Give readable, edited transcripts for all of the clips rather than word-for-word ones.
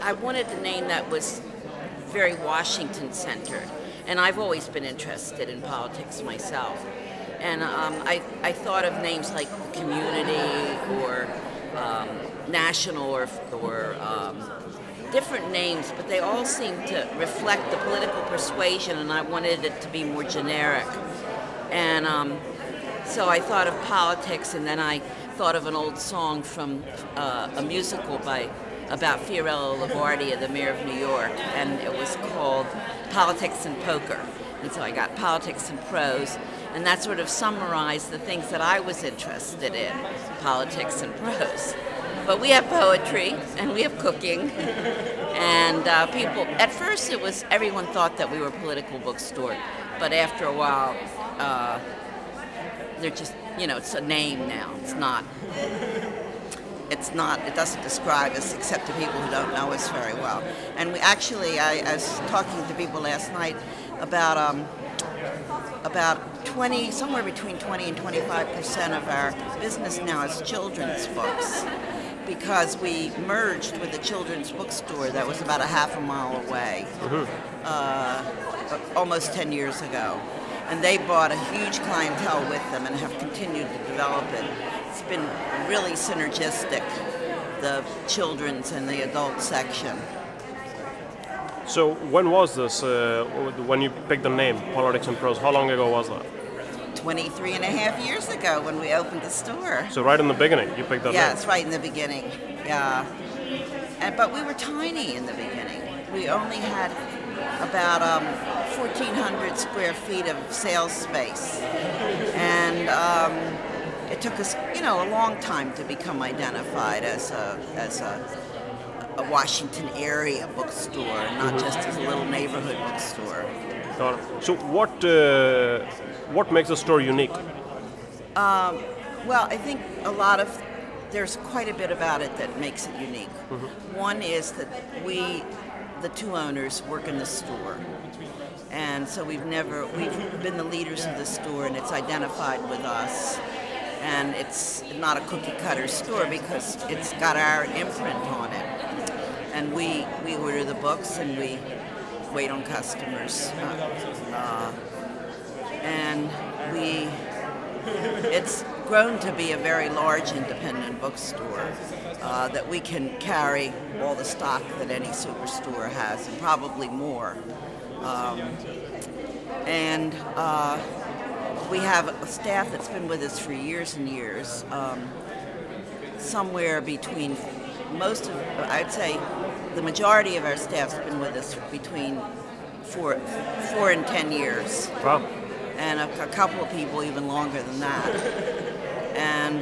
I wanted a name that was very Washington-centered, and I've always been interested in politics myself. And I thought of names like the Community or National or different names, but they all seem to reflect the political persuasion, and I wanted it to be more generic. And so I thought of politics, and then I thought of an old song from a musical about Fiorello LaGuardia, the mayor of New York, and it was called Politics and Poker. And so I got Politics and Prose, and that sort of summarized the things that I was interested in, politics and prose. But we have poetry, and we have cooking, and people, at first everyone thought that we were a political bookstore, but after a while, they're just, it's a name now. It doesn't describe us except to people who don't know us very well. And we actually, I was talking to people last night about 20, somewhere between 20 and 25% of our business now is children's books, because we merged with a children's bookstore that was about a half a mile away, almost 10 years ago. And they brought a huge clientele with them and have continued to develop it. It's been really synergistic, the children's and the adult section. So when was this, when you picked the name, Politics and Prose? How long ago was that? 23 and a half years ago when we opened the store. So right in the beginning, you picked that name? Yeah, it's right in the beginning, yeah. But we were tiny in the beginning. We only had about 1,400 square feet of sales space. And it took us, a long time to become identified as a Washington area bookstore, not just as a little neighborhood bookstore. Got it. So what makes the store unique? Well, I think there's quite a bit about it that makes it unique. One is that the two owners, work in the store. And so we've been the leaders of the store, and it's identified with us. And it's not a cookie cutter store because it's got our imprint on it. And we order the books and we wait on customers. And it's grown to be a very large independent bookstore that we can carry all the stock that any superstore has, and probably more. We have a staff that's been with us for years and years. Somewhere between I'd say the majority of our staff's been with us between 4 and 10 years. Wow. And a couple of people even longer than that. And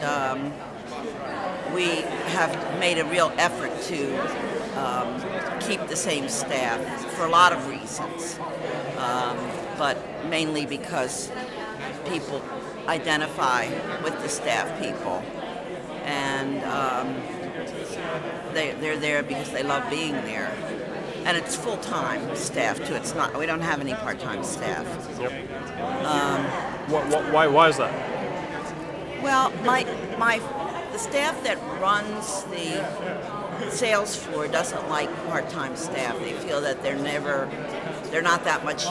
we have made a real effort to keep the same staff for a lot of reasons, but mainly because people identify with the staff people, and they're there because they love being there. And it's full-time staff too. We don't have any part-time staff. Yep. Why is that? Well, the staff that runs the sales floor doesn't like part-time staff. They feel that they're not that much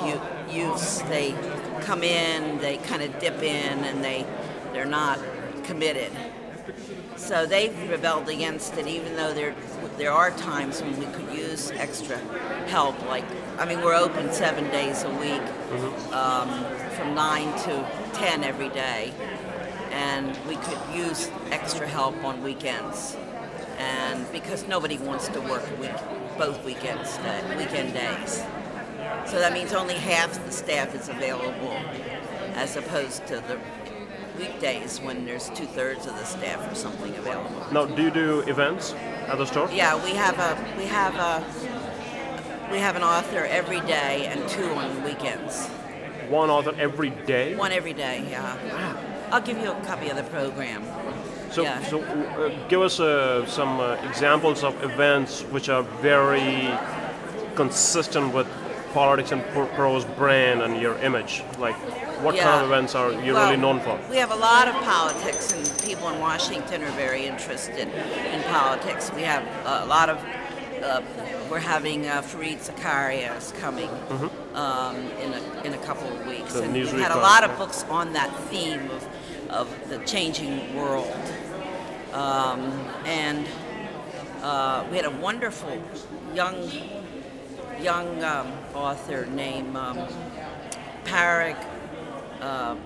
use. They come in, they kind of dip in, and they're not committed. So they've rebelled against it, even though there are times when we could use extra help. We're open 7 days a week, from 9 to 10 every day, and we could use extra help on weekends. And because nobody wants to work both weekend days. So that means only half the staff is available, as opposed to the weekdays when there's 2/3 of the staff or something available. Now, do you do events at the store? Yeah, we have an author every day and 2 on weekends. One author every day? One every day, yeah. I'll give you a copy of the program. So give us some examples of events which are very consistent with Politics and Prose brand and your image. Like, what kind of events are you really known for? We have a lot of politics, and people in Washington are very interested in politics. We have a lot of we're having Fareed Zakaria is coming in a couple of weeks, The and we've had a recon, lot of yeah. books on that theme of the changing world, and we had a wonderful young author named Parag. I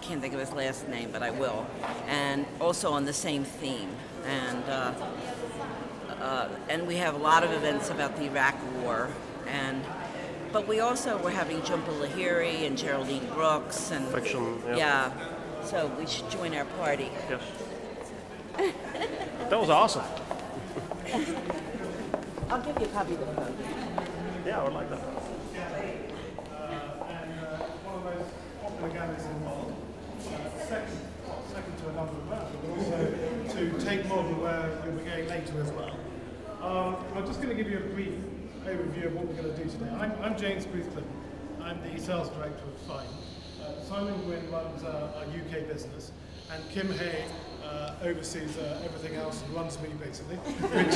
can't think of his last name, but I will. And also on the same theme. And we have a lot of events about the Iraq War. But we also were having Jhumpa Lahiri and Geraldine Brooks and Fiction, yeah. yeah. So we should join our party. Yes. That was awesome. I'll give you a copy of the book. Yeah, I would like that. One of those popular galleries involved, second to a number of that, but also to Take Model, where we'll be going later as well. I'm just going to give you a brief overview of what we're going to do today. I'm James Boothcliff. I'm the sales director of Fine. Simon Gwynn runs our UK business, and Kim Hay oversees everything else and runs me, basically. Which,